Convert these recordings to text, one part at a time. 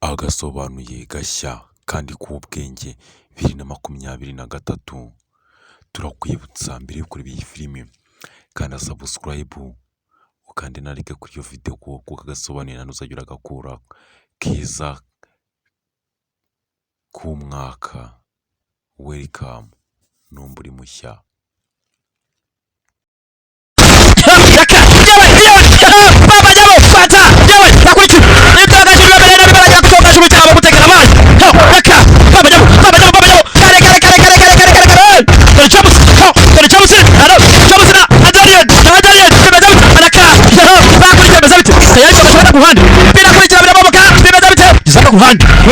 agasobanuye gashya kandi k'ubwenge 2023 turakwibutsa mbere yo kureba iyi filime kandi subscribe ukandi na like kuri iyo video kuko agasobanuye nanuzajya uragakura kiza k'umwaka. Welcome numburi mushya. We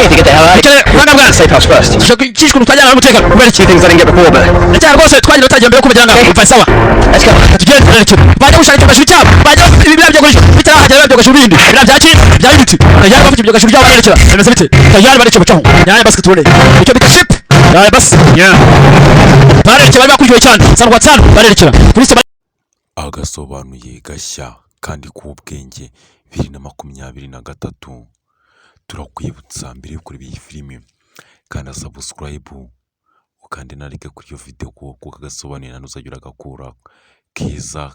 need to get the hell out of here. We're not going to safe house first. Where are the few things I didn't get before, but let's go. Let's go. Agasobanuye gashya kandi k'ubwenge 2023 turakwibutsa mbere yo kureba iyi filime kandi subscribe ukandi na like kuri iyo video kuko agasobanuye nanuzajya uragakura kiza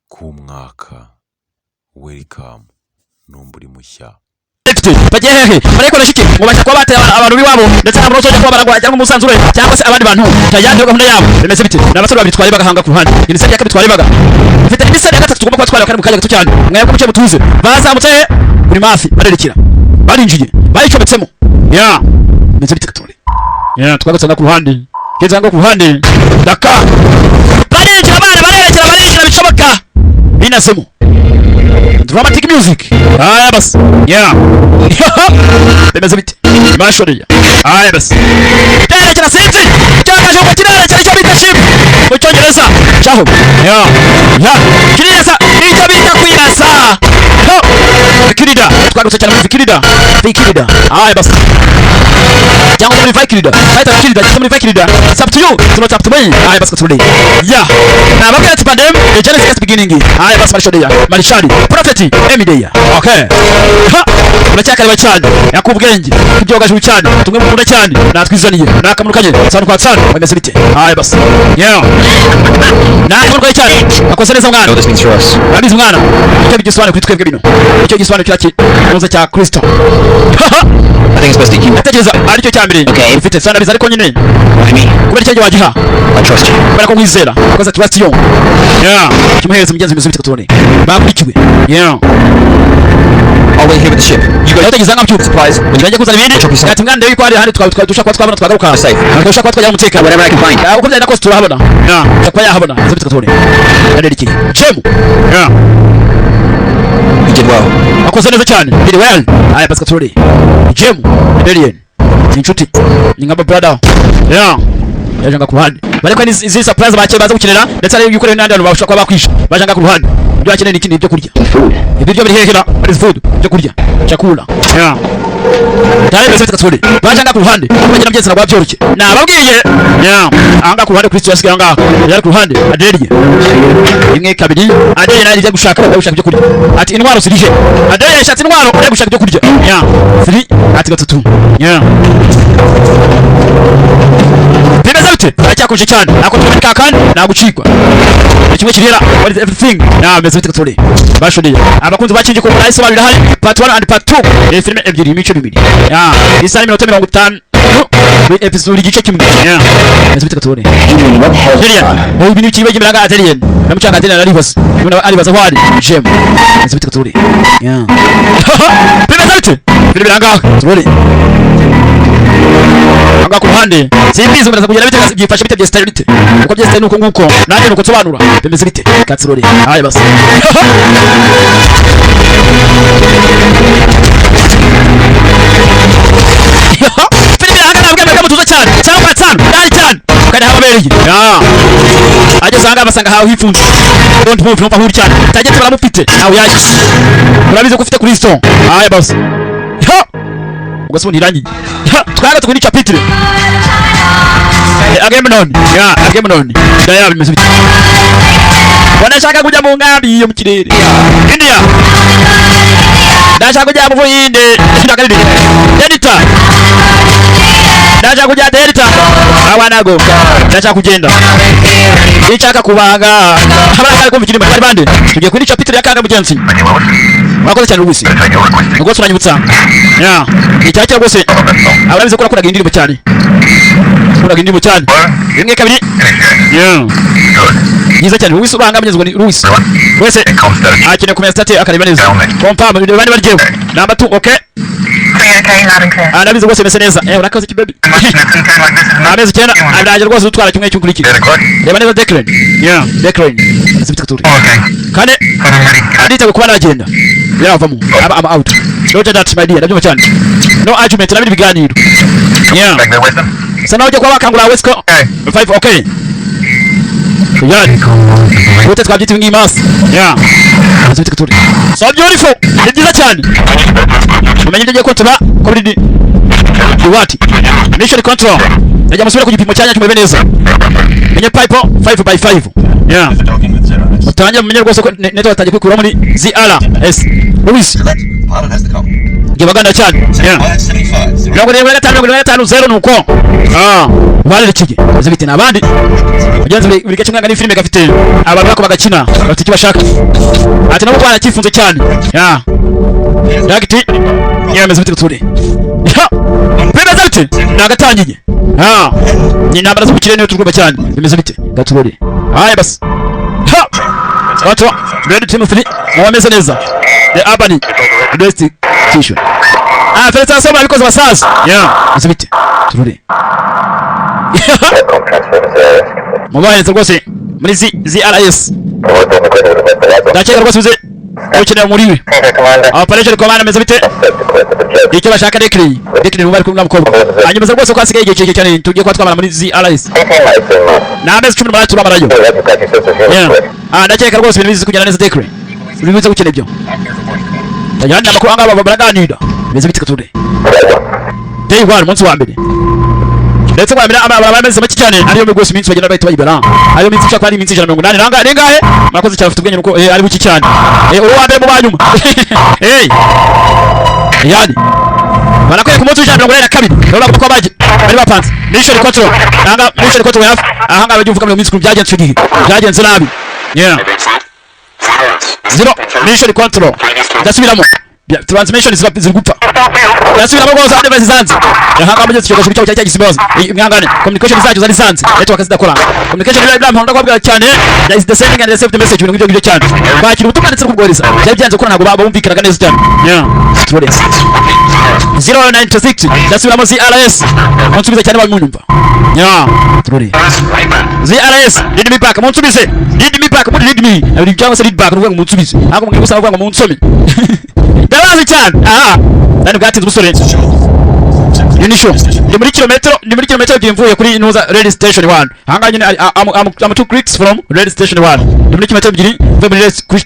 k'umwaka. Welcome numburi mushya. bagehehe bareko nashiki ngo bashaka kuba bateye abantu biwabo ndetse nabo soje kuba barangwa cyangwa umusanzure cyangwa se abandi bantu tayandi gahunda yabo bimeze bite n'abasore babiri twari bagahanga ku ruhande iri sari yakabitwari baga mfite imisari ya gatatu tugomba kwatwara kandi mu kanya gato cyane mwebwe muce mutuze bazamutse kuri mafi barerekira barinjiye bayicometsemo ya bimeze bite katore ya twagutse ku ruhande keza ngo ku ruhande daka barerekira barerekira bicoboka binasemo dramatic music. Aya bas. Yeah. Bimeze bite? Bashoreye. Aya bas. Terekera sinzi. Cyakaje mu kirere cyo bita ship. Mu cyongereza. Chaho. Yeah. Yeah. Kireza. Icyo bita kwirasa. Ho. Fikirida. Twarutse cyane mu fikirida. Fikirida. Aya bas. Jango muri fikirida. Saita fikirida. Jango muri fikirida. It's up to you. It's not up to me. Aya bas katuli. Yeah. Na bakati pandem. The Genesis beginning. Aya bas marishoreye. Marishari. Prophet Emideya. Okay. Ha! Uracyakariba cyane. Yakubwenge. Kubyogajwe cyane. Tumwe mukunda cyane. Natwizaniye. Nakamurukanye. Sanu kwa sanu. Bameze bite? Haye bas. Yeah. Nakamurukanye cyane. Akoze neza mwana. This means for us. Abizi mwana. Icyo bigisobanura kuri twebwe bino. Icyo gisobanura cyaki. Muze cya Kristo. I think it's best to keep. Ategeza ari cyo cyambere. Okay. Ufite sana biza ariko nyine. Why me? Kubera cyo wagiha. I trust you. Kubera ko mwizera. Because trust you. Yeah. Kimuhereza mugenzi bimeze bite tubone. Bakurikiwe. Yeah. I'll wait here with the ship. You guys Utageza nka supplies. Njye kuzana ibindi. Ati mwana ndewe ko ari handi dushaka twabona twagaruka. Safe. Dushaka twajya mu tekano. Whatever I can find. Uko byenda kose turahabona. Yeah. Cyakwa yahabona. Zibite katone. Yaderiki. Chemu. Yeah. You did well. Akoze neza cyane. Did well. Aya bas katone. Chemu. Alien. Inshuti. Ni ngaba brother. Yeah. Yajanga ku ruhande. Bareko ni izi surprise bace baza gukinira ndetse ari yuko n'andi bantu bashaka kuba bakwisha. Bajanga ku ruhande. Ibyo bakeneye ni ikindi byo kurya. Ibiryo biri hehera. Ari food byo kurya. Chakula. Yeah. Dai bese katole. Bajanga ku ruhande. Bagenda byense nabwo byoroke. Nababwiye. Yeah. Anga ku ruhande Kristo yasigaye anga. Yari ku ruhande. Adeliye. Imwe kabiri. Adeliye naje ajya gushaka byo kurya. Ati intwaro zirije. Adeliye yashatse intwaro ajya gushaka byo kurya. Yeah. 3 ati gatatu. Yeah. Bimeze bite? Aracyakuje cyane. Nako tumenika kandi nagucikwa. Kimwe kirira what is everything. Na bimeze bite katole. Bashodiye. Abakunzi bakinje ko nahise babira hari part 1 and part 2. Ni filime ebyiri imico bibiri. Ya, isa ni minota 50. Ni episode igice kimwe. Ya. Bimeze bite katole. Ni ibintu kibe kimeraga Atelier. Namucanga Atelier aribasa. Nuna aribasa hwari. Gem. Bimeze bite katole. Ya. Bimeze bite? Filime yanga. Katole. Anga ku ruhande simbizi umuraza kugira bite byifashe bite bya style bite uko bya style nuko nguko nanjye nuko tsobanura bimeze bite katsirore haye basi filime hanga nabwe mutuza cyane cyangwa tsano dali cyane kandi hababereye ya ageze hanga basanga hawo hifunze don't move no pahuri cyane tagetse baramufite nawe yaje urabize ko ufite Kristo haye basi ugasubira irangi twaga tukuni chapitre Agamemnon ya Agamemnon daya bimeze bite wanashaka kujya mu ngambi yo mu kirere India ndashaka kujya mu Buhinde Delta ndashaka kujya Delta abanago ndashaka kugenda nshaka kubanga abana kumva ikirimo bari bande tugiye kuri chapter ya kanga mugenzi wakoze cyane rwose ubwo turanyibutsa ya icyakira rwose abarabize ko nakoraga indirimbo cyane nakoraga indirimbo cyane rimwe kabiri ya yiza cyane Luis ubanga amenyezwa ni Luis wese akine kumenya state akareba neza confirm bandi baryewe namba 2 okay arabize rwose mese neza urakaze kibabi ameze cyane araje rwose utwara kimwe cy'ukurikira reba neza Declan ya Declan zifite kuturi kane adita kuba nagenda yavamo aba out don't that my dear ndabyumva cyane no argument nabiri biganiro ya sana ujye kwa bakangura Wesco 5 okay yani wote twabyita ngi mas ya zifite kuturi so beautiful ni byiza cyane umenye ngiye ko tuba kuri Duwati mission control najya musubira ku gipimo cyanya cyumve neza menye pipe 5x5 yeah utanje menye rwose ko neto batangiye kwikura muri ZRS Luis gibaganda cyane yeah ntabwo rero 5 nuko bari kige zibite nabandi ugenze buri gace mwanga ni filime gafite abantu bako bagakina bafite kibashaka ati nabo bana kifunze cyane yeah dagiti yemeze bite turi bimeze bite nagatangiye ni nambara z'ubukire niyo turwumva cyane bimeze bite gaturore haya basi watu ready team 3 wameze neza the urban investigation feleta soma bikoze basaza bimeze bite turore mobile rwose muri ZRS ndakeka rwose uze ukeneye muri we operation command ameze bite icyo bashaka Declan bari kumwe n'umukobwa hanyuma rwose ko hasigaye igihe cyane tugiye kwa twamara muri ZRS n'amezi 18 turamarayo ndakeka rwose ibintu bizi kugenda neza Declan bivuze gukene byo tajyana amakuru anga baraganira bimeze bite kature day 1 munsi wa mbere ndetse kwa mbere abameze make cyane ariyo migose iminsi bagenda bahita bayibara ariyo minsi cyakwa ari iminsi 180 nanga ningahe makoze cyane ubwenge nuko ari buki cyane uwo wambaye mu banyuma yani banakoye ku munsi wa 182 urabona ko baje bari bapanze mission control nanga mission control yafu ahanga bagivuga mu minsi ku byagenze cy'igihe byagenze nabi yeah zero mission control ndasubiramo transmission ziri gupfa yasubiramo rwose ande bazizanze yahanga mugeze cyo cyo cyo gisimbaza mwangane communication zacu zari zanze network zidakora communication iri blam honda kwabwira cyane there is the sending and receiving message ibintu ngibyo cyane bakira ubutumwa ndetse kubworiza byari byanze ko ntago bumvikanaga neza cyane yeah 096 ndasubiramo ZRS munsubize cyane bamunyumva yeah turore ZRS lead me back munsubize lead me back lead me abiri cyangwa se lead back nuvuga ngo munsubize ntabwo mwe gusaba ngo munsome ndabazi cyane nani bwatinze umusore Unisho ni muri kilometero byimvuye kuri Nuza rail station 1 hanga nyine am 2 clicks from rail station 1 ni muri kilometero 2 vuye muri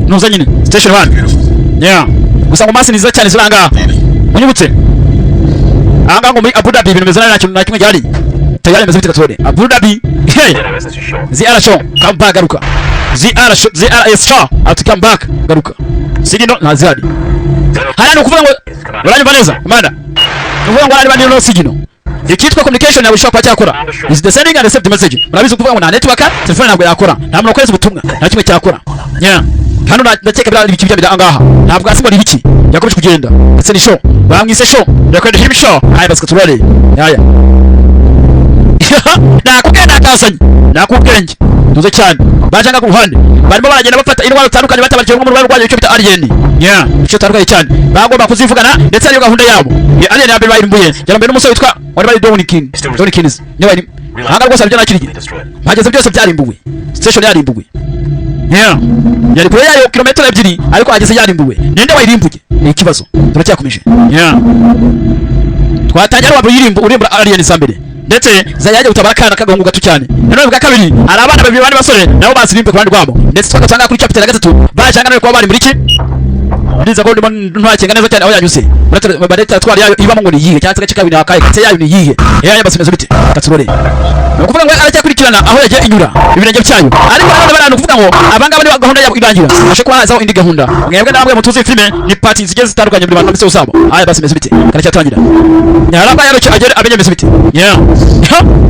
Nuza nyine station 1 yeah gusa ngo masi niza cyane ziranga unyibutse hanga ngo muri Abu Dhabi ibintu mezana na kimwe cyari tayari meze bitaka tore Abu Dhabi ZR show come back garuka ZRS show at come back garuka sigino na zari haya no kuvuga ngo uranyumva neza manda nuvuga ngo ari bandi no sigino ikitwa communication ya bishop cyakora is the sending and receiving message murabizi kuvuga ngo na network telefone ntabwo yakora nta muntu ukoresha ubutumwa nta kimwe cyakora yeah hano ndakeka bya ibiki bya angaha ntabwo asi ngo ibiki yakomeje kugenda ndetse ni show bamwise show record him show haya basika turare yaya nakubwenge tuze cyane bajanga ku ruhande barimo baragenda bafata indwara zitandukanye batabarije mu rwego rwayo cyo bita alien yeah cyo tarwaye cyane bagomba kuzivugana ndetse ariyo gahunda yabo alien yabe bayirimbuye yarambe n'umusore witwa wari bari Donikins ni bari hanga rwose byo nakiriye bageze byose byarimbuwe station yarimbuwe yeah yari kure yayo kilometero 2 ariko ageze yarimbuwe ninde wayirimbuye ikibazo turacyakomeje yeah twatangira wabo yirimbu urimbura alien sambere ndetse zayaje utabarakana kagahungu gato cyane none bwa kabiri ari abana babiri bandi basore nabo basirimbe ku bandi rwabo ndetse twakatanga kuri chapter ya 3 bajangana ko bari muri ki ndiza ko ntwakenga neza cyane aho yanyuze bareta twari yayo ibamo ngo niyihe cyangwa se kabiri akaye kate yayo niyihe yaya basomeza bite katurore no kuvuga ngo aracyakurikirana aho yagiye inyura ibirenge byayo ariko nabone barano kuvuga ngo abangaba ni gahunda yabo irangira ashe ko hazaho indi gahunda mwebwe namwe mutuzi filme ni party zigiye zitandukanye muri bantu bise usabo aya basomeza bite karacyatangira nyaramba yaro agere abenye bise bite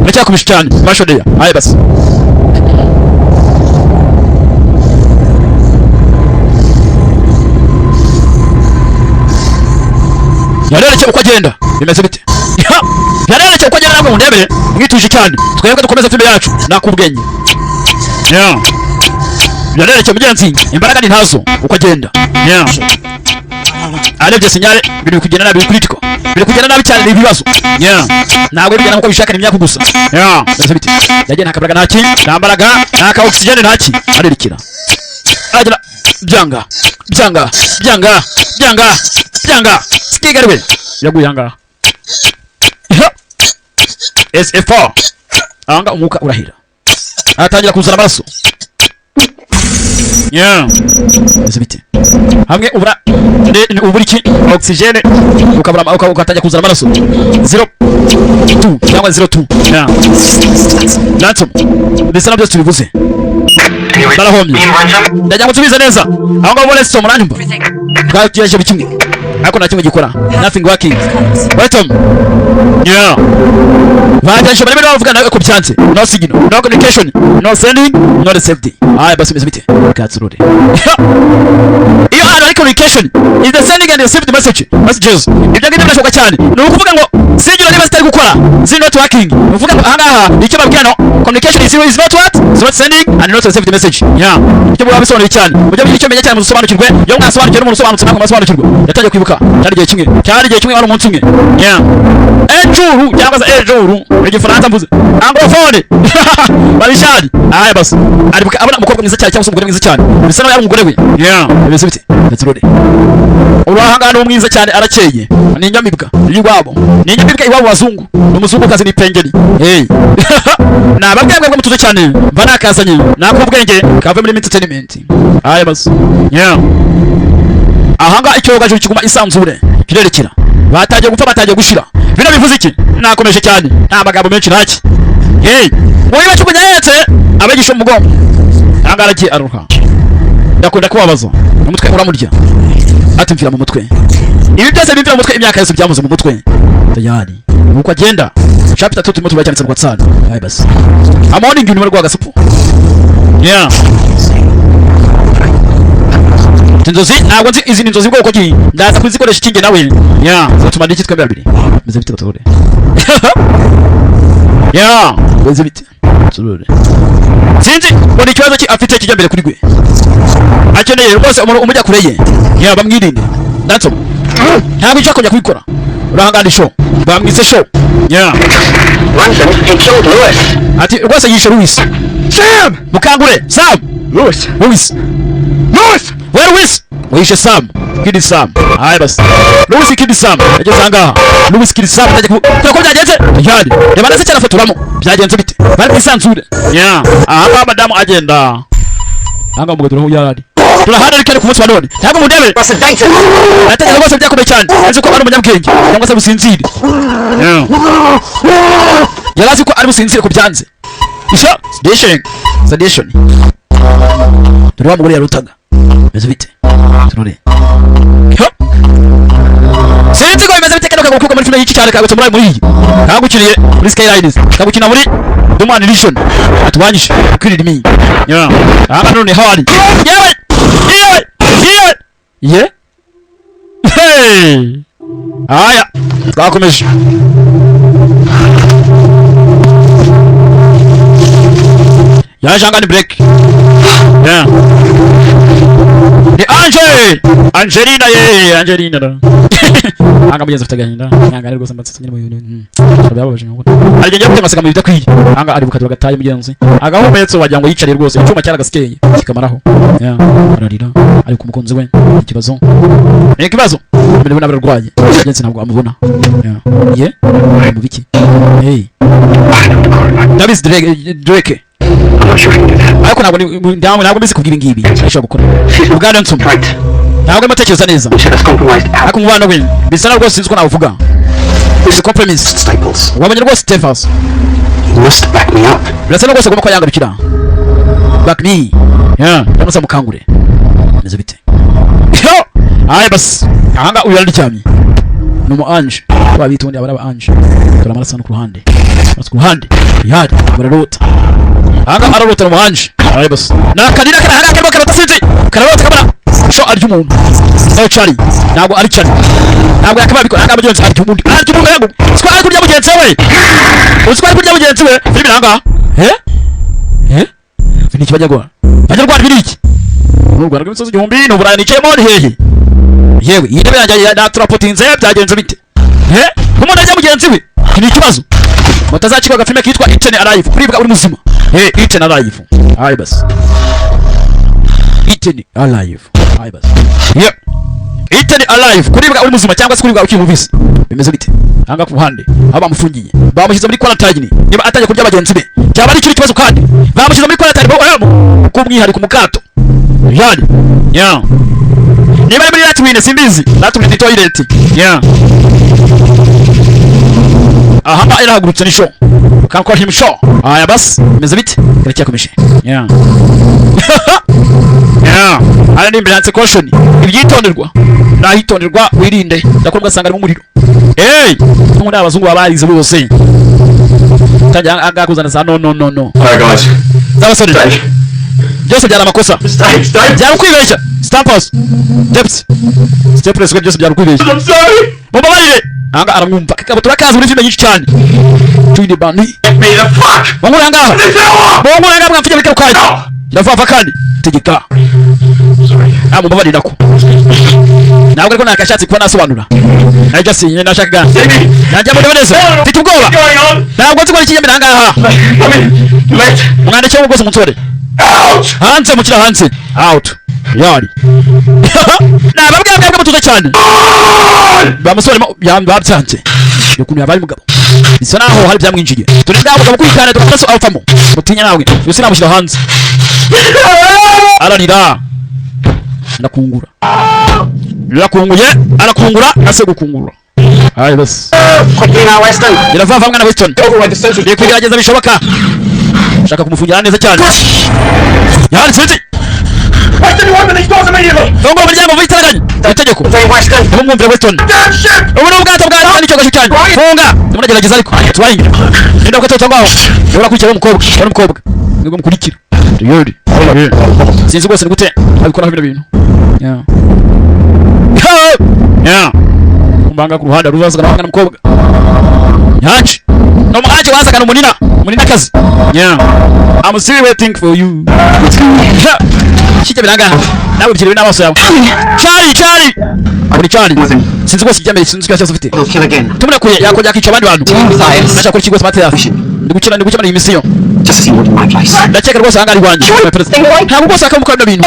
aracyakubisha cyane mashodeya aya basi yarereke uko agenda bimeze bite yarereke uko agenda nabwo ndebere mwituje cyane twebwe dukomeza filme yacu nakubwenye yarereke mugenzi imbaraga ni ntazo uko agenda arebye sinyale biri kugenda nabi critical biri kugenda nabi cyane n'ibibazo ntabwo bigenda nkuko bishaka imyaka gusa bimeze bite yagiye ntakabaraga ntaki nambaraga ntaka oxygen ntaki arerekera agera byanga sikigariwe yaguye anga SF4 anga umuka urahira atangira kuzana amaraso bite hamwe ubura uburiki oxygen ukabura ukatangira kuzana amaraso 02 cyangwa 02 natso ndetse nabyo tubivuze barahomye ndajya gutubiza neza aho ngaho bone sto muranyumva bwagiye bikimwe ariko nakimwe gikora nothing working wait baje bari bavuga nawe ko byanze no signal no communication no sending no receiving basi bite katsurure iyo ari communication is the sending and receiving messages ibyo ngibyo birashoboka cyane ni ukuvuga ngo signal niba zitari gukora ziri not working uvuga ngo ahangaha icyo babwira no communication is not what is not sending and not receiving message icyo bwa bisobanuye cyane mujye icyo menya cyane musobanukirwe yo mwasobanukirwe n'umuntu usobanutse nako masobanukirwe yatangiye kwibuka cyari igihe kimwe ari umunsi umwe ejuru cyangwa se ejuru mu gifaransa mvuze anglophone barishari basi aribuka abona umukobwa mwiza cyane cyangwa se umugore mwiza cyane bisa naho yari umugore we bimeze bite naturode urahangana no mwiza cyane arakeye ni inyamibwa iwabo ni inyamibwa iwabo wazungu n'umuzungu kazi ni pengeri nababwiye ngo mutuze cyane mba nakazanye nakubwenge kave muri entertainment basi ahanga icyoga cyo kiguma isanzure kirerekera batagiye gupfa batagiye gushira bino bivuze iki nakomeje cyane nta magambo menshi ntaki wowe bacukunya yetse abagisha umugongo angaragiye aruha ndakunda kubabaza umutwe uramurya atimvira mu mutwe ibi byose bimvira mu mutwe imyaka yose byamuze mu mutwe tayari uko agenda chapter 2 timoto bacyanitse mu kwatsana basi amoni ngini muri rwagasupu inzozi ntabwo nzi izi inzozi bwoko ki ndaza kuzikoresha kinge nawe zatuma ndiki twembe babiri meze bite batore meze bite turore sinzi bone ikibazo ki afite kijya mbere kuri gwe akeneye rwose umujya kureye bamwirinde natso ntabwo icyo kujya kubikora urahangana show bamwise show Ransom, he killed Lewis. ati rwose yishe Lewis Sam mukangure Sam Lewis where Lewis wishe Sam kidi Sam basi Lewis kidi Sam ageze ngaha Lewis kidi Sam ko byagenze yari yabana se cyane foturamo byagenze bite bari isanzure aha madamu agenda anga mugadura ho yari turahana rikari ku munsi wa none ntabwo mudebe ategeza bose byakomeye cyane azi ko ari umunyabwenge cyangwa se businzire yarazi ko ari businzire ko byanze isha sedition turi wa mugore yarutaga beze bite turore sinzi ko bimeze bite kandi kuko muri filime y'iki cyane kagutse muri iyi kagukiriye muri Skylines kagukina muri Doman Vision atwanyishe kwirira imi aha none hawari yewe aya twakomeje yajanga ni break ni Angelina anga mugeze afite gahinda nyanga rwose mbatse nyine mu bintu byababaje ngo arigenge gute masaka mu bidakwiye anga ari bukati bagataye mugenzi agahometse wagira ngo yicare rwose icyuma cyara gasikeye kikamaraho ararira ari ku mukunzi we ikibazo mbere n'abarwaye agenzi ntabwo amubona mu biki Davis Drake ariko ntabwo bizi kubwira ngibi ashobora gukora ubwana nsumba ntabwo amatekereza neza ariko umubano we bisa na rwose sinzi ko navuga is compromise Staples. wamenye rwose Staples You must back me up. birasa na rwose agomba ko yangarukira back me yamusa mukangure neza bite yo aye bas ahanga uyu yariryamye numu anje babitonde abara anje dore amarasa no ku ruhande yari bararota ahanga ararota numu anje aye bas na kanira karahanga kemo karota sinzi kararota kabara sho arya umuntu nawe cari ntabwo ari cari ntabwo yakaba biko ahanga mugenzi arya umuntu yangu twari kurya mugenzi we twari kurya mugenzi we filimi nanga fini kibajagwa banyarwanda biriki n'urwanda rw'imisozi igihumbi n'uburaya nicayemo ni hehe yewe iyi ntebe yanjye naturapotinze byagenze bite umuntu ajya mugenzi we ni ikibazo mutazacikwa agafilime kitwa Eaten Alive kuribwa uri muzima Eaten Alive ayi basi Eaten Alive ayi basi Eaten Alive kuribwa uri muzima cyangwa se kuribwa ukiri mubisi bimeze bite hanga ku ruhande aba bamufungiye bamushyize muri quarantine niba atajya kurya bagenzi be cyaba ari kibazo kandi bamushyize muri quarantine ko umwihariko mukato yari niba ari muri latwine simbizi latwine toilet aha irahagurutse ni show kankora him show aya basi bimeze bite kirekeye komishe ari imbere yanse caution ibyitonderwa nahitonderwa wirinde ndakorwa sanga ari mu muriro nk'undi abazungu babarize bose tajya agakuzana za no Alright guys. zabasoni byose byara amakosa byara kwibeshya Staples Staples byose byara kwibeshya I'm sorry. mubabarire anga aramwumva kabutura kazi muri filime nyinshi cyane twinde bani Get me the fuck. bongora ngaha bongora ngaha mwafite bikaro kaje irafafa kandi tegeka mubabarire nako ntabwo ariko nakashatse kuba nasobanura najya sinye nashaka najya muri neza mfite ubwoba ntabwo nzi ko iki nyamira ngaha mwandike rwose umusore hanze mukira hanze out yari nababwabwa mutuze cyane bamusore babyanze ukuntu yabaye umugabo bisa naho hari byamwinjiye turi ngaho mugabo kwikana tukaso alfamo mutinya nawe yose namushyira hanze ararira ndakungura arakungura ase gukungura ayi basi Quickly now, Weston. irava mwana Weston Override the central. kugerageza bishoboka shaka kumufungira neza cyane yari sinzi Weston, you open these doors immediately. ngo umuryango vitaraganye itegeko Say Weston. umwumvire Weston Damn shit. ubu n'ubwato bwa nicyo gasho cyane funga ndumugerageza ariko twahinga nenda ko ngaho yora kwicara umukobwa ngo mukurikira yori sinzi rwose ni gute abikora bino bintu umbanga ku ruhande ruzazaga n'abanga n'umukobwa nyanshi no mwaje wazaga n'umunina kazi I'm still waiting for you shike biranga nawe byiriwe n'abaso yawe Charlie uri Charlie sinzi rwose icyameye sinzi ko cyose ufite Kill again. tumurekuye yakongera akica abandi bantu nacha kuri kigo smart yafi ndikukira iyi misiyo Just see what in my place. ndakeka rwose hanga ari rwanje ntabwo rwose akamukora bintu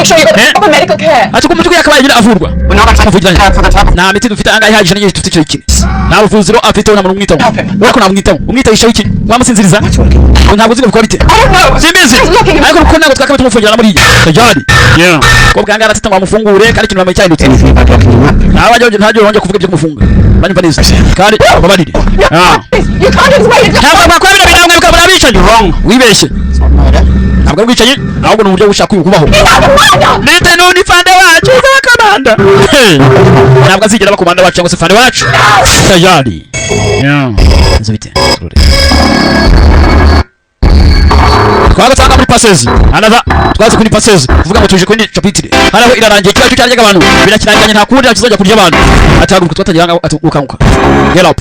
ati ko mutuko yakabaye nyine avurwa We're not actually prepared for the trouble. nta miti dufite anga ihagije n'igihe dufite icyo kintu nta buvuziro afite nta muntu umwitaho urako namwitaho ishaho iki wamusinziriza ntabwo uzi gukora bite simbizi ariko uko ntabwo twakaba tumufungira muri iyi tajari ko bwanga aratita ngo amufungure kandi ikintu bamaye cyahindutse Anything about locking him up? ntabwo wongeye kuvuga ibyo kumufunga banyumva neza kandi babarire ntabwo bakora bino bintu bikaba barabicanyi wibeshye ntabwo ari ubwicanyi ahubwo ni uburyo bushaka kubaho ndetse n'undi fande wacu z'abakomanda ntabwo azigera abakomanda wacu cyangwa se fande wacu tajari nzi bite twagatanga muri passes twaze kuri passes kuvuga ngo tuje kuri chapitre haraho irarangiye kibazo cyaryaga abantu birakiranganye nta kundi kizajya kurya abantu ataguruka twatagira ukanguka get up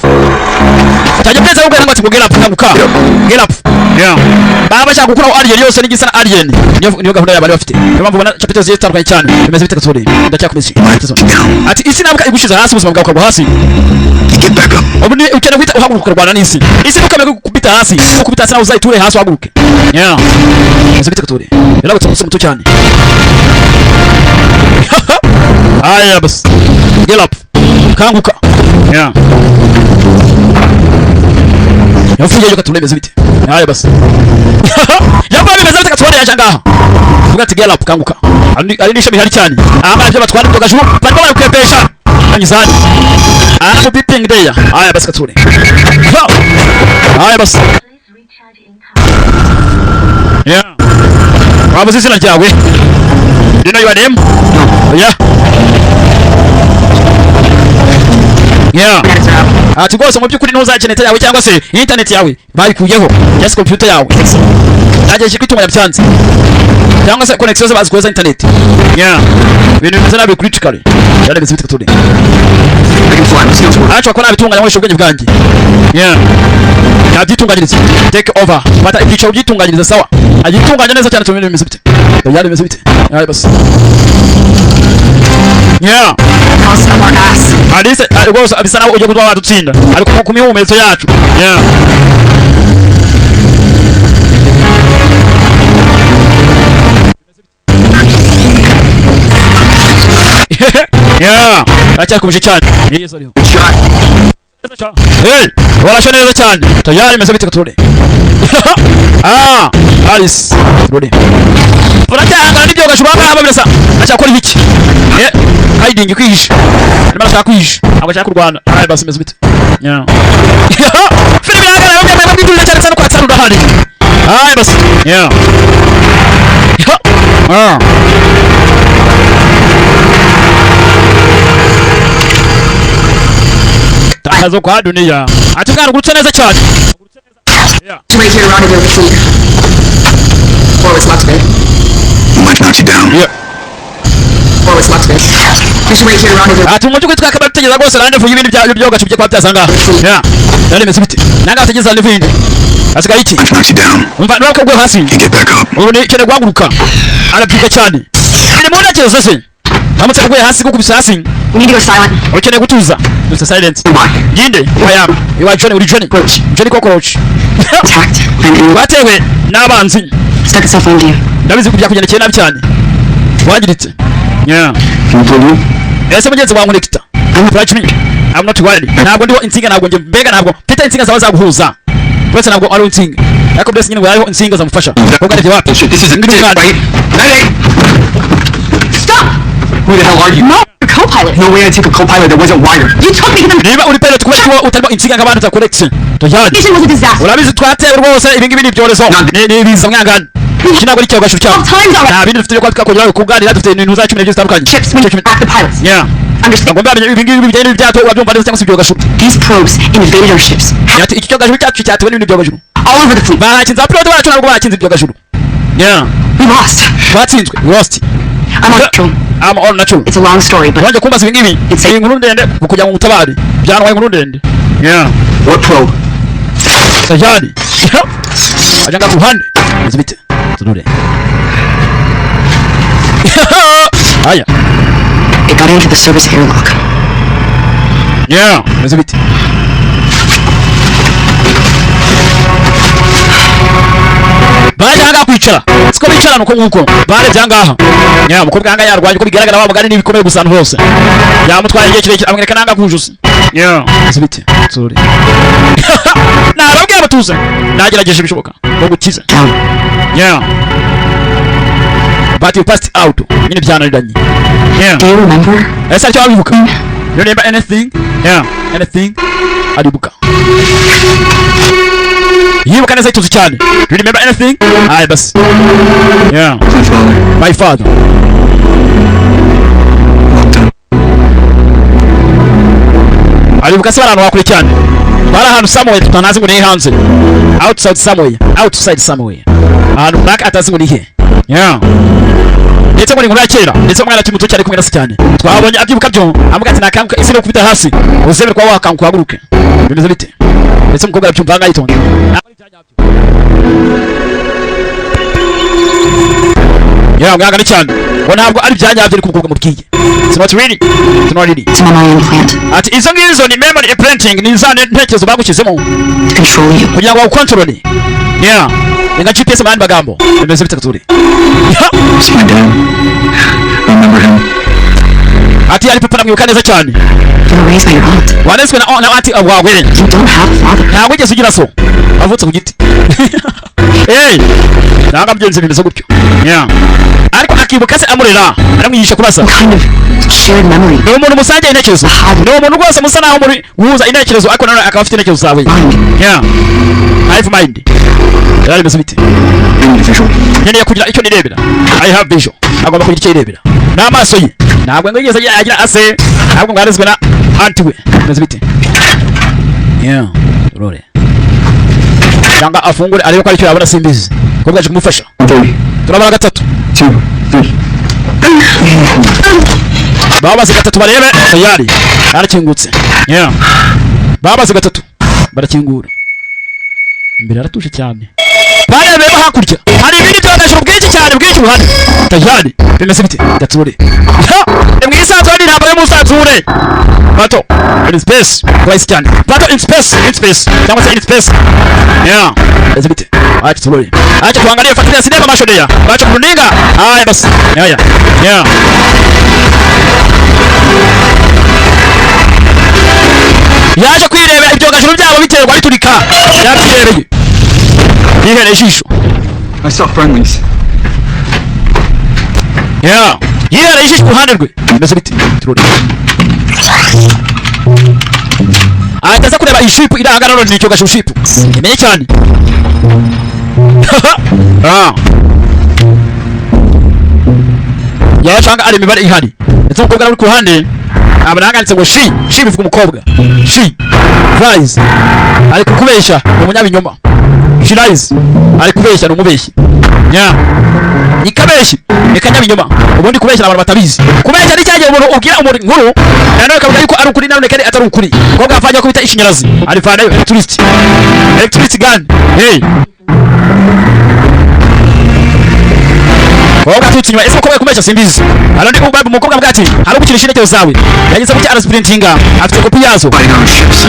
tajya pesa ubwo ngo get up kanguka get up baba cyangwa gukuraho alien yose n'igisa na alien niyo gahunda y'abari bafite niyo mpamvu bona chapitre zitandukanye cyane bimeze bite gasore ndacyakomeza ati isi nabuka igushiza hasi ubuzima bwawe ukagwa hasi ubu ni ukene kwita uhaguruka rwana n'isi nukamenya kubita hasi kubita hasi nawe uzayiture hasi uhaguruke bite gasore yarabutse umusore muto cyane aya bas get up kanguka yavuye yo katuremeze bite haya basi yaba bimeze bite katubone yaje ngaha vuga ati gera kanguka ari nishami hari cyane aba byo batwara inzoga juru barimo barakwepesha anyizani mu beeping day haya basi katubone haya basi yeah wabuze izina ryawe do you know your name yeah yeah ati rwose mu by'ukuri ntuzakeneta yawe cyangwa se internet yawe bayikuyeho just computer yawe nageje kwitunganya byanze cyangwa se connection ze bazikoza internet yeah ibintu bimeze nabi critically yale bizite tude acha kwa nabitunganya mwisho ubwenge bwanjye yeah yabyitunganyiriza take over bata ikicho ubyitunganyiriza sawa agitunganya neza cyane tumene bimeze bite yale bimeze bite yale basi yeah alise rwose abisa nawe ujye kudwa wadutsinda ariko ku mihumezo yacu yeah yeah acha kubije cyane yeso riho hey wala neza cyane tayari meze bite katore alice rode Puratanga nibyo gashubanga haba birasa acha kora ibiki hiding kwihisha arimo arashaka kwihisha abo ashaka kurwana ari basi meze bite yeah filime yagara yo mwemwe bw'idurira cyane cyane kwa tsarura hali ay basi yeah tazo kwa dunia atukana gutse neza cyane yeah right here around the fleet or it's locked bed You might knock you down. yeah or it's locked bed just right here around the ati mu cyuko twakaba tegeza gose rande vuga ibintu byo gacubye kwa byasanga yeah yale meze bite nanga tegeza livindi asika iki Knock you down. umva nuko gwe hasi You get back up. ubu ni kene gwaguruka arapika cyane ni mona cyose se amutse gwe hasi gukubisa hasi we need to go silent ukene gutuza dusa silent ginde waya iwa Johnny uri Johnny cockroach attacked and batewe nabanzi stuck itself onto you ndabizi kubya kugendekeye nabi cyane wagiritse yeah ese mugenzi wa nkurekita I'm not worried ntabwo ndiho insinga ntabwo nge mbega ntabwo mfite insinga zawe zaguhuza bose ntabwo ari insinga ariko bless nyine wariho insinga zamufasha kuko ari wapi This is right. stop Who the hell are you? no you're co-pilot No way I took a co-pilot that wasn't wired. you took me to the niba uri pilot kubera ko utarimo insinga nk'abantu za correction tojyane mission was a disaster urabizi twatewe rwose ibi ngibi ni byorezo ni biza mwangana kinago ari cyo gashuka 12 times already nta bindi dufite ko twakongera kuganira dufite ibintu za 10 zitandukanye chips when at the pilots yeah understand ngomba ibi ngibi bijyanye n'ibyato wabyumva neza cyangwa se ibyo gashuka these probes invaded our ships yati iki cyo gashuka cyacu cyatewe n'ibintu byo gashuru all over the fleet bakinza pilot bacu ntabwo bakinze ibyo gashuru yeah we lost batsinzwe lost I'm on control I'm on natural it's a long story but wanje kumbaza ibi ngibi It's- inkuru ndende kujya mu mutabari byanwaye inkuru ndende yeah What probe? tajani ajanga ku ruhande zibite zurure aya it got into the service airlock yeah zibite baje hanga kwicara siko bicara nuko nkuko bare byangaha yeah mukobwa hanga yarwanye ko bigaragara wa mugani nibikomeye gusana hose yamutwaye igihe kirekire amwereka nanga kujusa yeah zibite zurure narabwiye batuze nagerageje bishoboka ngo gukiza down yeah but you passed out nyine byananiranye yeah do you remember ese cyo wabibuka you remember anything yeah anything aribuka yibuka neza ituzi cyane you remember anything ay bas yeah My father. my father aribuka se abantu bakuri cyane bari ahantu somewhere tutanazi ngo ni hanze outside somewhere ahantu black atazi ngo ni he yeah ndetse muri nkuru ya kera ndetse umwana ati muto cyane kumwe nasi cyane twabonye abyibuka byo amuga ati nakanguka isi no kubita hasi uzebe kwa wakanguka haguruke bimeze bite ndetse umukobwa arabyumva ngayitonda yeah mwagana cyane ngo ntabwo ari byanyabyo ari kumukobwa mubwiye it's not really it's a memory implant ati izo ngizo ni memory implanting ni za ntekerezo bagushyizemo to control you kugira ngo ukontrole yeah inga GPS mu yandi magambo bimeze bite kuturi It's my dad. I remember him. ati ari papa namwibuka neza cyane. You were raised by your aunt. Wanezwe na auntie wawe. You don't have a father. Ntabwo ugeze ugira so. Avutse ku giti. Hey. Nanga byenze bimeze gutyo. Yeah. Ariko akibuka se amurera. Aramwigisha kurasa. Kind of shared memory. Ni umuntu musangiye intekerezo. Ni umuntu rwose musa naho muri guhuza intekerezo ariko nawe akaba afite intekerezo zawe. Yeah. I have mind. Yari bimeze bite? Individual. Nkeneye kugira icyo nirebera. I have vision. Agomba kugira icyo yirebera. N'amaso ye. Ntabwo ngo yigeze agira ase. Ntabwo ngarizwe na auntie we. Bimeze bite? Yeah. Rore. Yanga afungure ariko ari cyo yabona simbizi. Ko bwaje kumufasha. Turabara gatatu. 2, 3. Babaze gatatu barebe tayari. Arakingutse. Yeah. Babaze gatatu. Barakingura. Imbere aratuje cyane. Barebe hakurya. Hari ibindi byagashuru bwinshi cyane bwinshi ruhande. Tayari. Bimeze bite? Datsure. Mwisanzwe ari ntabwo musanzure. Pato. In space. Twice cyane. Pato in space. In space. Cyangwa se in space. Yeah. Bimeze bite? Acha turore. Acha tuangalie fuatilia sinema mashodeya. Acha kuninga. Haya basi. Yeah. Yeah. Yaje kwirebera ibyogajuru byabo biterwa biturika. Yabirebeye. Yihera ijisho. I saw friendlies. Yeah. Yihera ijisho kuruhande rwe. Bimeze bite? Turore. Ataza kureba ishipu irangana no nicyo gashu shipu. Imenye cyane. Ah. Yashanga ari mibare ihari. Ndetse umukobwa ari ku ruhande abananganditse ngo shi bivuga umukobwa. Shi rise. Ari kukubesha umunyabinyoma. She rise. Ari kubesha no mubeshyi. Nya. Ikabeshi ikanyabinyoma. Ubundi kubesha abantu batabizi. Kubesha ni cyagiye umuntu ubwira umuntu nkuru. Nano kavuga yuko ari ukuri nano kandi atari ukuri. Kobwa afanya kubita ishinyarazi. Ari fana electricity. Electricity gun. Hey. Kobwa tutsinywa ese kobwa kumesha simbizi. Alandi ubabu mukobwa bwati. Hari gukinisha intege zawe. Yagize kuti ara sprintinga. Afite kopi yazo.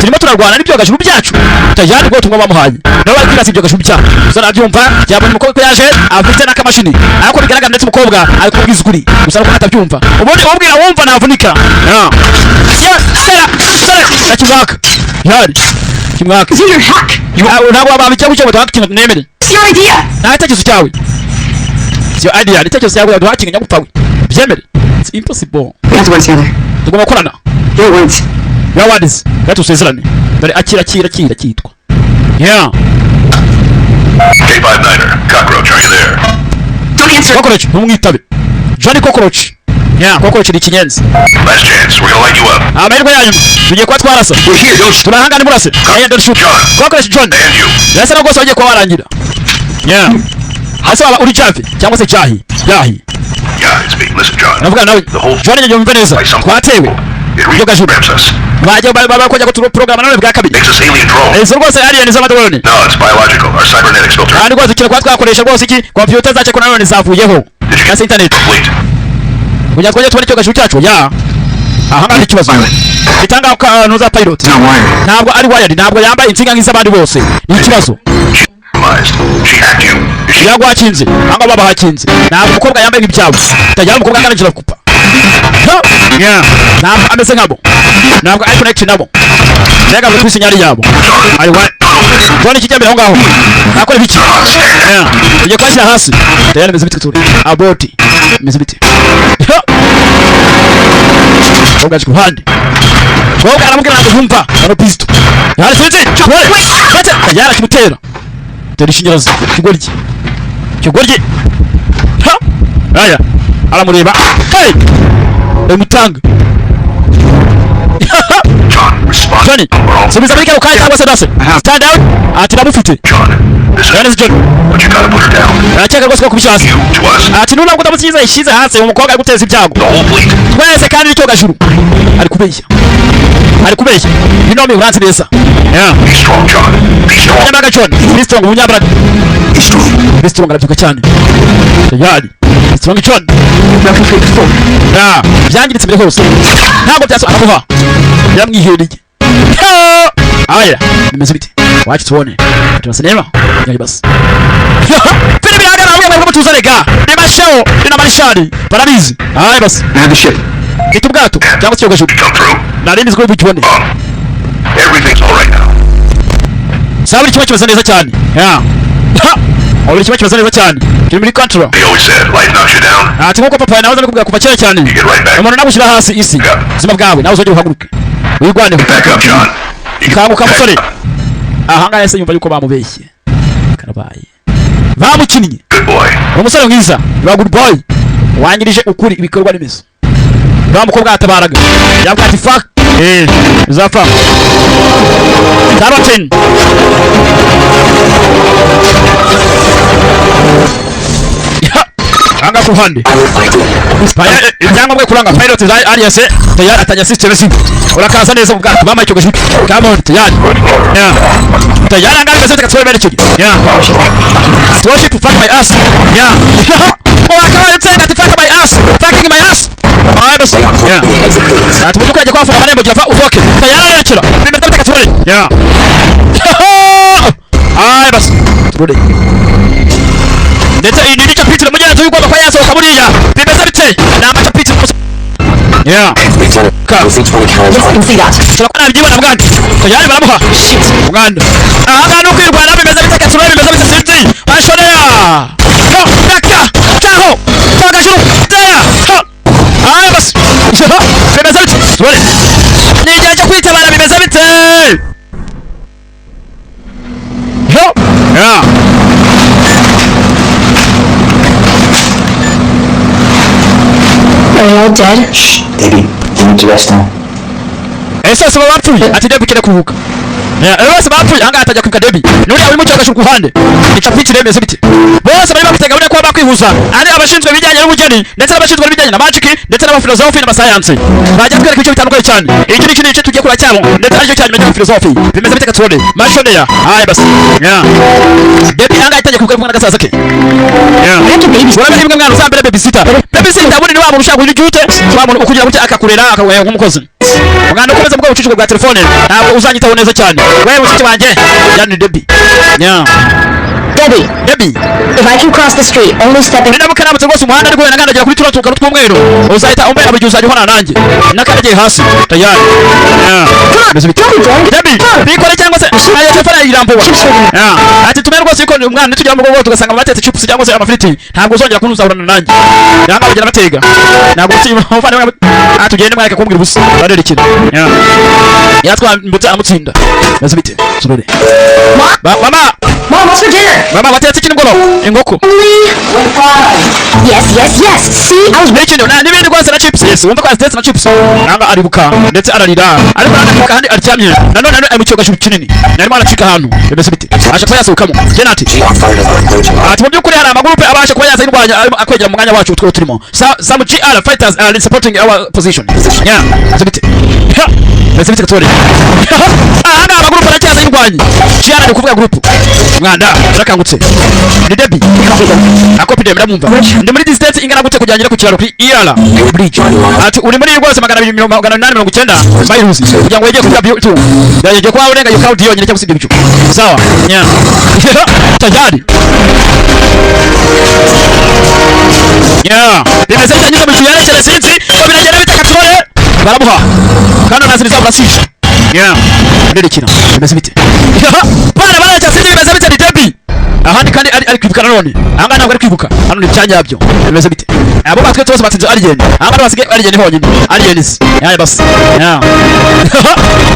Turimo turarwana n'ibyo gashuru byacu. Tayari ngo tumwa bamuhaye. Nawe akira sibyo gashuru byacu. Uzana abyumva cyabonye umukobwa ko yaje afite n'akamashini. Ariko bigaragara ndetse umukobwa ari kubwiza ukuri. Gusa ko atabyumva. Ubundi ubwira wumva navunika. Sera. Nakivaka. Yari. Kimwaka. Is it your hack? Ntabwo ababijya gucyo batakinga nemere. It's your idea. Ntatekerezo cyawe. Your idea, nitekerezo cyawe duhakinga nyagupfawe. Byemere. It's impossible. We have to work together. Tugomba gukorana. Your words. Your words. Gatusezerane. Dore akira kitwa. Yeah. K59er, Cockroach, are you there? Don't answer. Cockroach, numwitabe. Johnny Cockroach. Yeah, Cockroach ni kinyenzi. Last chance, we're gonna light you up. Amahirwe yanyu. Tugiye kwa twarasa. We're here, don't shoot. Turahanga ni murase. Aya don't shoot. Cockroach John. And you. Yasa rwose wagiye kwa warangira. Yeah. Hasa waba uri chafi cyangwa se cyahi. Yahi. Yeah, it's me. Listen, John. Navuga nawe. John yumva neza. Twatewe. It really grabs us. Baje bakojya ko program none bwa kabiri. Makes us alien drones. Eso rwose alien z'amadoloni. No, it's biological. Our cybernetics filter. Kandi rwose kira kwa twakoresha rwose iki computer zacu ko none zavuyeho. Kasi internet. Wait. Kujya twajya tubona icyo gashu cyacu. Ya. Aha ngandi kibazo. Bitanga ka nuza pilot. Ntabwo ari wired, ntabwo yambaye insinga nk'izabandi bose. Ni ikibazo. She hacked you. Yagwakinze. Anga baba hakinze. Ntabwo umukobwa yambaye nk'ibyabo. Tajya umukobwa akangira kupa. Yeah. Ntabwo ameze nkabo. Ntabwo ari connect nabo. Rega ngo twisinyari yabo. Ari wa. Bone kijyambere aho ngaho. Nakora ibiki? Yeah. Ujye kwashyira hasi. Tayari meze bituturi. Aboti. Meze biti. Koga ku handi. Koga aramubwira ngo yumva. Ano pisto. Yari sinzi. Wait. Yari kimutera. Teri shinyarazi. Kigoryi. Ha. Aya. Aramureba. Hey. Emutanga. John, respond. Johnny. Subiza muri kayo cyangwa se dase. Stand out. Ati namufite. John, this John. But you gotta put her down. Acheka rwose ko kubishasa. You, to us, Ati nuna ngo ndamusize ishize hanze umukobwa ari guteza ibyago. the whole fleet. Twese kandi nicyo gashuru. Ari kubeshya. Bino mi uranzi neza. Yeah. Be strong, John. Be strong. Nyamaga John. Be strong umunyabara. Be strong arabyuka cyane. Tayari. Be strong John. Broken free before. Yeah. Byangiritse mbere hose. Ntabwo byaso aramuha. Yamwihereye. Aya. Bimeze bite? Wacha tuone. Tunasinema. Nyayi basi. Fili biragana hamwe ngo tuzarega. Ni mashawo, ni na marishari. Paradizi. Aya basi. I have the ship. Ita ubwato cyangwa se cyogajuru. Jump through. Narindi ziko bukibone. Everything's all right now. Saburi kimwe kibaza neza cyane. Yeah. Buri kimwe kibaza neza cyane. Kiri muri control. They always said life knocks you down. Ati nkuko papa nawe ndakubwira kuva kera cyane. You get right back. Umuntu nagushyira hasi isi. Zima bwawe nawe uzongera uhaguruke. Wigwane. Back up, John. Kamuka musore. Aha ngahe se yumva yuko bamubeshye. Karabaye. Bamukinnye. Good boy. Umusore mwiza. Ba good boy. Wangirije ukuri ibikorwa remezo. Bamukobwa atabaraga. Yabwa ati fuck. Zafa. Tarotin. Anga kuhande. Paya ibyangombwa kuranga pilot za RS tayari atanya system si. Urakaza neza ubwato bama icyo gashiki. Come on tayari. Yeah. Tayari anga bese takatsobe bere cyo. Yeah. Worship fuck my ass. Yeah. Oh I can't say that fuck my ass. Fucking my ass. Yeah. Atubuka kwaje kwa fama nembo jafa utoke. Tayari arekera. Bimeze takatsobe. Yeah. Ay bas. Turudi. Ndetse iyi ni capitule mugenzi w'ugomba kwa yasohoka buriya bimeze bite nama capitule yeah turakora byibona bwandu tayari baramuha bwandu aha no kwirwana bimeze bite katsura bimeze bite sinzi bashorera ho kaka taho tagajuru taya ho ay bas bimeze bite tore ni igihe cyo kwitabara bimeze bite ho yeah. Are you all dead? Shh, baby. You need to rest now. Ese saba bapfuye ati Debbie kire kuvuka. Ese bapfuye anga atajya kwika Debbie. Nuri ari mu cyo gashuka kuhande. Icapiti remeze bite. Bose bari bafite gahunda ko bakwihuza. Ari abashinzwe ibijyanye n'ubugeni ndetse n'abashinzwe ibijyanye na magic ndetse n'abafilosofi n'abasayansi. Bajya kwereka icyo bitandukanye cyane. Iki ni kintu tugiye kura cyabo ndetse aricyo cyane n'icyo filosofi. Bimeze bite katsode. Mashonera. Aye bas. Yeah. Debbie anga itajya kuvuka mwana gasaza ke. Yeah. Wala bimwe mwana uzambere babysitter. Babysitter buri ni wabo ushaka ujute. Wabo ukugira gutya akakurera akawaya nk'umukozi. Mwana ukomeza bwo ucuciko bwa telefone ntabwo uzanyitaho neza cyane. Wewe mushiki wanje yani Debbie. Yeah. Debbie. If I can cross the street, only step in. Ninamuka namutse rwose umuhanda ariko nakandagira kuri tuno tukaro tw'umweru. Uzahita umbera abugiye uzajya nanjye. Nakandagiye hasi. Tayari. Yeah. Debbie, bikore cyangwa se aya telefone yirambuwa. Yeah. Ati tumere rwose yuko umwana nitujya mu gogo tugasanga batetse chips cyangwa se amafriti. Ntabwo uzongera kunuzahurana nanjye. Yanga bagira batega. Ntabwo umufana atugende mwareka kumbwira ubusa. Barerekera. Yeah. Yatwambutse amutsinda. Yaze bite. Surore. Mama. Mom, what's for dinner? Mama, watetse iki ngoro? Ingoko. Yes. See, I was Rich na nibindi rwose na chips. Yes, wumva ko atetse na chips. Nanga aribuka ndetse ararira. Ariko nanga kandi aryamye. Nanone ari mu cyoga kinini. Narimo aracika hano. Bimeze bite. Asha ko yasukamo. Jenati. Ati mu byukuri hari amagurupe abasha kuba yaza indwanya akwegera mu mwanya wacu two turimo. Some GR fighters are supporting our position. Yeah. Bimeze bite. Bimeze bite katore. Aha amagurupe aracyaza indwanya. GR ari kuvuga group. Mwanda rakangutse. Ni Debbie. Akopi dem ndamumva. Ndi muri distance ingana gute kujyanyira ku kiraro kuri IR bridge. Ati uri muri rwose 289 miles kugira ngo wegeye kuri W2. Yaje kwa urenga yo crowd yonyine cyangwa sindi bicu. Sawa. Nya. Tajari. Yeah. Bimeze cyanyuze mu kiyare cyane sinzi ko biragera bitakatsore. Baramuha. Kandi naziriza burasisha. Yeah. Nderekina. Bimeze bite. Bana cyase bimeze bite ni Debbie. Ahandi kandi ari kwibuka none. Anga ntabwo ari kwibuka. Hano ni cyanyabyo. Bimeze bite. Abo batwe twose batsinze arigende. Anga basige arigende honyine. Arigendisi. Yaye bas. Yeah.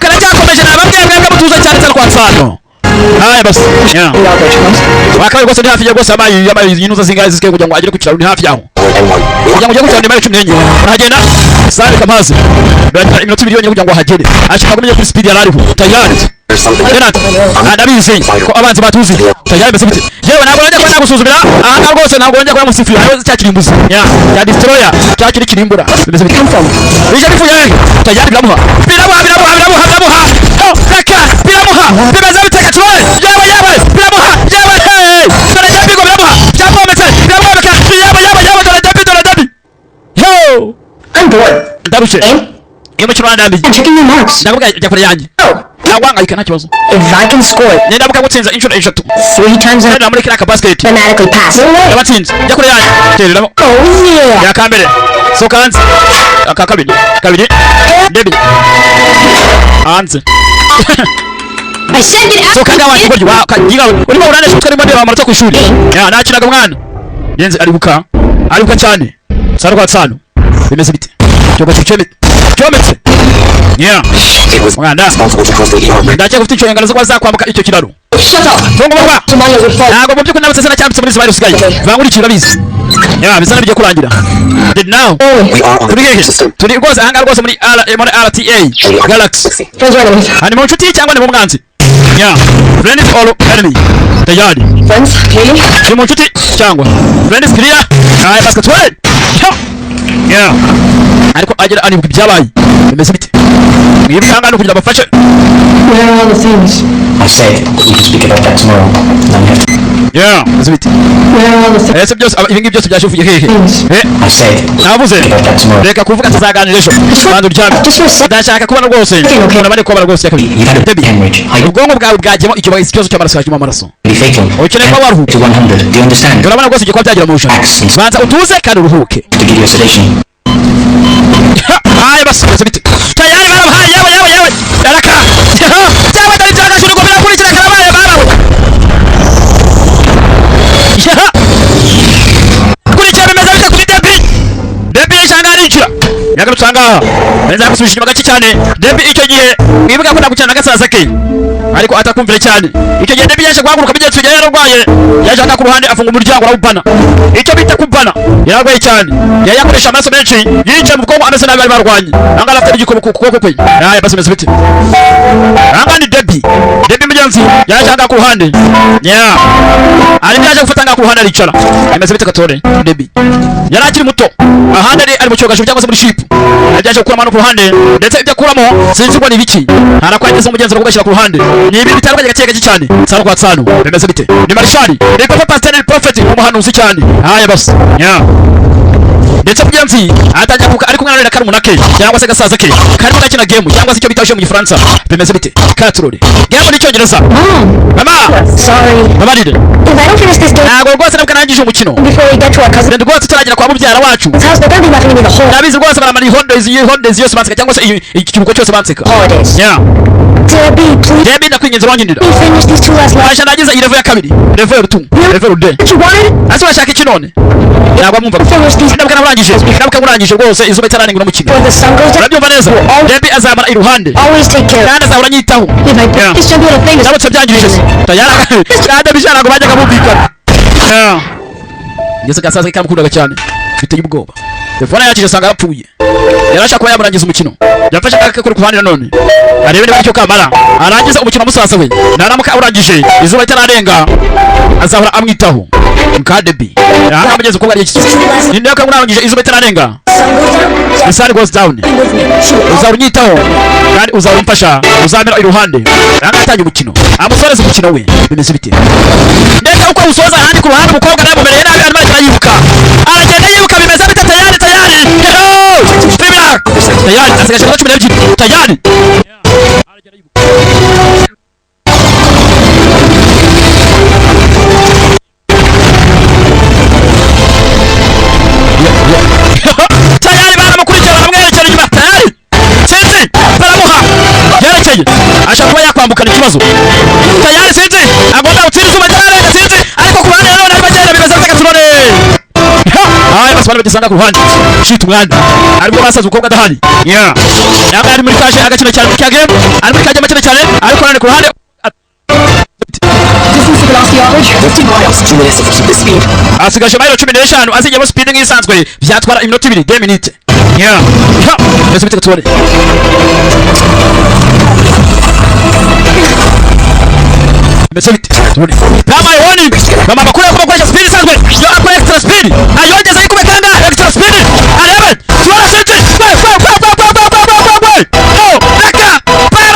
Kana cyakomeje nababwebwe mutuza cyane cyane kwa Nsano. Haye bas. Yeah. Wakawe rwose ni hafi ya rwose amayi yinuza zingahe zisike kugira ngo agere ku kiraro ni hafi yaho. Kugira ngo ujye gutanga nimero 14. Urahagenda. Sare kamazi. Iminota 2 yonyine kugira ngo hagere. Ashaka kumenya kuri speed yarariho. Tayari. Adabizi ko abanzi batuzi tayari bese bite yewe ntabwo njya kwa nagusuzumira aha rwose ntabwo njya kwa musifira ayo cyakirimbuza ya destroyer cyakiri kirimbura bese bite ije bifuye tayari biramuha oh kaka biramuha bimeze bite katwe yewe biramuha yewe dore Debbie go biramuha cyapometse yewe dore Debbie yo I'm bored. ndarushye iyo mukino ndambi I'm checking your marks. ndavuga jya kure yanjye Nawangayika nta kibazo. If I can score, Nenda mukagutsinza inshuro 3 3 times in Nenda muri kira ka basket. automatically pass. Yabatsinze. Jya kure yanjye. Tereramo. Oh yeah. Ya kambere. So kanze. aka kabiri Debbie hanze so kaga wati buryo kagiga urimo uranesha twari mbere bamarata ku ishuri ya nakinaga mwana yenze aribuka cyane sarwa tsano bimeze bite cyo cyometse yeah mwana ndaje gufite icyo ngano zo kwazakwambuka icyo kiraro Tungo baba ntago mu byukuri nabase sana cyambitse muri Zimbabwe usigaye bangurikira bizi ya bizana bijye kurangira did now turi rwose hanga rwose muri RTA Galaxy hani mu nshuti cyangwa ni mu mwanzi ya friend is all enemy tayari Friends, really? ni mu nshuti cyangwa friend is clear ay basketball ya ariko agira ari byabaye bimeze bite mwibanga no kugira bafashe Where are all the things? I said we can speak about that tomorrow. Now we have to. yeah bimeze bite Where are all the things? ese byose ibingi byose byashufuye hehe I said navuze about that tomorrow. reka kuvuga tuzaganira ejo bandu ryame ndashaka kubona rwose kubona bari kubara rwose yakabiri You had a big hemorrhage. ubwonko bwawe bwagemo ikibazo cy'amaraso cyajemo amaraso Be faithful. ukeneye kuba waruhuka To 100. Do you understand? urabona rwose igikorwa byagira mu bushobozi Actions. banza utuze kandi uruhuke To give you a sedation. hayi basubiza bite tayari barabahaye yawe yaraka cyangwa dari cyangwa shuri gomera kurikira karabaye barawe kurikira bimeze bite kuri Debbie cyangwa arikira yagarutse ngaha neza gusubisha inyuma gake cyane Debbie icyo gihe mwibuka ko ndagukina gasaza ke ariko atakumvire cyane icyo gihe Debbie yaje guhaguruka bigenze cyane yararwaye yaje aka ku ruhande afunga umuryango arawubana icyo bita kubana yararwaye cyane yayakoresha amaso menshi yicaye mu bwonko ameze nabi bari barwanye angala afite igikobo ku kuboko kwe yaye basomeze bite angani Debbie mugenzi yaje aka ku ruhande ari byaje gufata anga ku ruhande aricara ameze bite katore Debbie yarakiri muto ahandi ari mu cyogajuru cyangwa se muri ship yaje gukura amano ku ruhande ndetse ibyo akuramo sinzi ngo ni biki harakwageza umugenzi no kugashyira ku ruhande ni ibintu bitandukanye gake cyane sano kwa tsano bimeze bite ni marshali ni papa pastor prophet umuhanuzi cyane haya basi ndetse mugenzi atajya kuka ariko mwana reka rumunake cyangwa se gasaza ke karimo gakina game cyangwa se icyo bitaje mu Gifaransa bimeze bite katrole game ni cyongereza mama Sorry. mama dide If I don't finish this game ntago rwose nabwo narangije umukino before we get to our cousin, ndi rwose turagera kwa mubyara wacu his house, they're gonna be laughing at me the whole nabizi rwose baramara holidays yose banseka cyangwa se ikiruhuko cyose banseka holidays. yeah Debbie, please Debbie ndakwinginze wanyindira let me finish these two last lines. washa nagize iyi level ya kabiri level 2 level 2 What you wanted? ase washaka iki none ntabwo mwumva Finish these ndabwo narangije rwose izuba itararenga no mukino before the sun goes down. urabyumva neza Debbie azamara iruhande Always take care. kandi azahora nyitaho If I break this champion of famous, ndabutse byangirije se tayari kandi bishana ngo bajyaga bumvikana ngeze gasaza kikamukundaga cyane biteye ubwoba telefone yakije sanga yapfuye yarashaka kuba yamurangiza umukino yafashe akaka kuri kuhandi none arebe niba icyo kamara arangiza umukino musasa we naramuka urangije izuba itararenga azahora amwitaho muka Debbie yahamugeze ko bari iki ni nako urangije izuba itararenga the sun goes down uzarunyitaho kandi uzarumfasha uzamera iruhande rangatanye umukino amusoreza umukino we bimeze bite ndetse uko usoza handi ku ruhande umukobwa nawe mumereye nabi arimo arayibuka aragenda yibuka bimeze bite tayari hello Fibra tayari asigaje 12 tayari tayari baramukurikira baramwerekera inyuma tayari sinzi baramuha yerekeye ashaka kuba yakwambukana ikibazo tayari sinzi agomba gutsinda izuba ryararenga sinzi ariko ku ruhande nanone arimo agenda bimeze bite gaturone basi bagisanga ku ruhande shita umwanda ariko basaza ukobwa adahari yaba ari muri kaje agakino cyane mu game ari muri kaje makine cyane ariko nane ku ruhande distance to velocity average 15 miles. 2 minutes if you keep the speed. asigaje mayiro 15 azigemo speed nk'isanzwe byatwara iminota 2 2 minutes mbese bite gatore mbese bite bama warning bama bakura ko bakoresha speed isanzwe yo akora extra speed ayongeza yikuba kanga extra speed arebe tuara sente raka para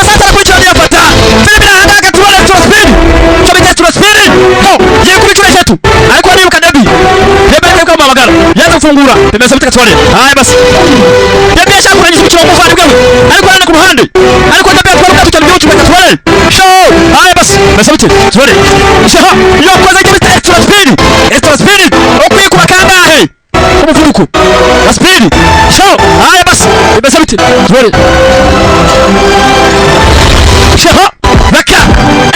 masasa kurikira yapata filipina hanga tuara extra speed cyo bita extra speed ye kurikira eshatu ariko nibuka Debbie ko mamagara yaza gufungura bimeze bite gatore basi Debbie ashaka kurangiza umukino w'umuvandi bwe ariko nane ku ruhande ariko Debbie akora gatatu cyane by'ucu gatore show basi bite gatore shaha yo koza gibita extra speed okwikuba kangahe umuvuduko wa speed Show! Haya basi. Imeza biti. Tubore. Show! Baka!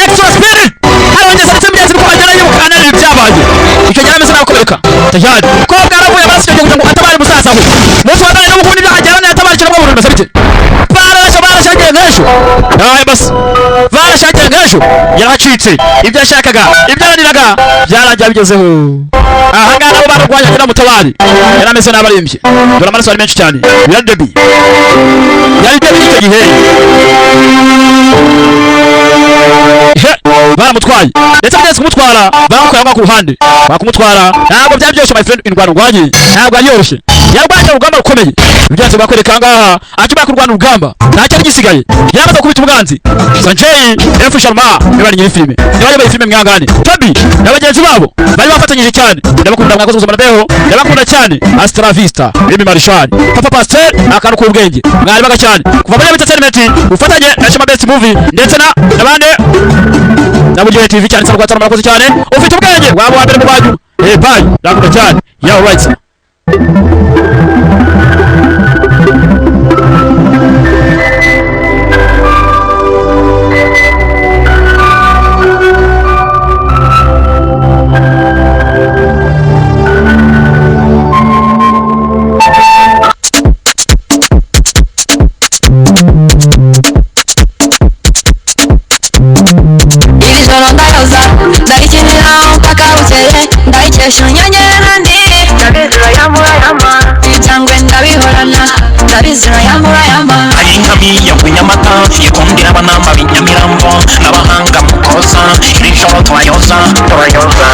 Extra speed! Arongeza ndetse mugenzi ko bagera yibukana n'ibyabaye. Icyo gihe ameze nakomereka. Tayari. Ko bwaravuye basi cyo ngo atabari musaza we. Mutu wadane no bukundi byahagera n'atabari cyo ngo imeza biti. Barashagiye ngesho. Haya basi. Barashagiye ngesho. Yaracitse. Ibyo yashakaga, ibyo yaniraga byarangiye bigezeho. Aha ngaha nabo barwanya kuri mutabari. Yarameze n'abarimbye. Dore amaraso ari menshi cyane. Yari debi icyo gihe. Baramutwaye ndetse bageze kumutwara bamukoye ku ruhande bakumutwara ntabwo byaryoshye my friend indwara urwanye ntabwo ari yoroshye yarwanye urugamba rukomeye byanze bakwereka ngaha akimara kurwana urugamba ntacyo gisigaye yamaze kubita ubwanzi Sanjay F Sharma bari nyiri filime nibaye filime mwangane Tabi n'abagenzi babo bari bafatanyije cyane ndabakunda mwakoze ubuzima ndabeho ndabakunda cyane Astra Vista Remy Marshall Papa Pasteur akantu k'ubwenge mwari baga cyane kuva muri entertainment ufatanye na Shema Best Movie ndetse nabande Nabugiye TV cyane cyane rwatana murakoze cyane ufite ubwenge waba wambere mu banyu bye ndakunda cyane yeah right Ayingamiye kunyamata yikundira abanamba binyamirambo n'abahanga mukoza iri joro twayoza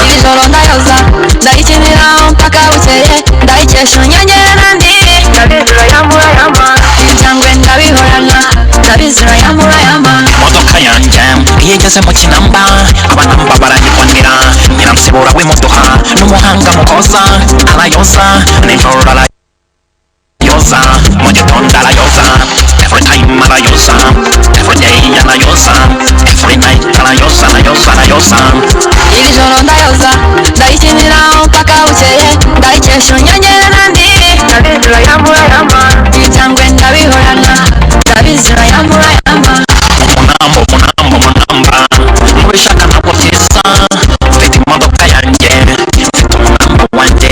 iri joro ndayoza ndayikinira mpaka bukeye ndayikesha nyongera nandi ndabizira yamurayama ibyangwe ndabihorana ndabizira yamurayama imodoka yanjye iyo igeze mu kinamba abanamba barayikundira nyiramusibura w'imodoka n'umuhanga mukoza arayoza nijoro arayoza mu gitondo arayoza every time arayoza every day arayoza every night arayoza iri joro ndayoza ndayikinira mpaka bukeye ndayikesha nyongera nandi ndabizira yamurayama ibyangwe ndabihorana ndabizira yamurayama umunamba nubishaka ntabwo byiza ufite imodoka yanjye ufite umunamba wanjye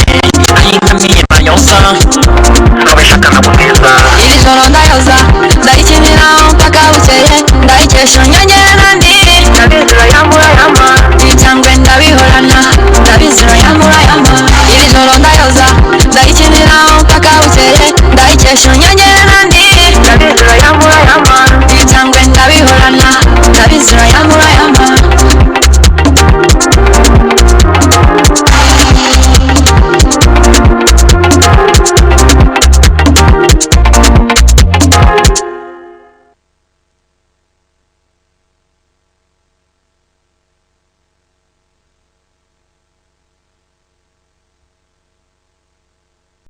ayingamiye nayoza nubishaka ntabwo byiza iri joro ndayoza ndayikinira mpaka bukeye ndayikesha nyongera nandi ndabizira yamurayama ibyangwe ndabihorana ndabizira yamurayama iri joro ndayoza ndayikinira mpaka bukeye ndayikesha nyongera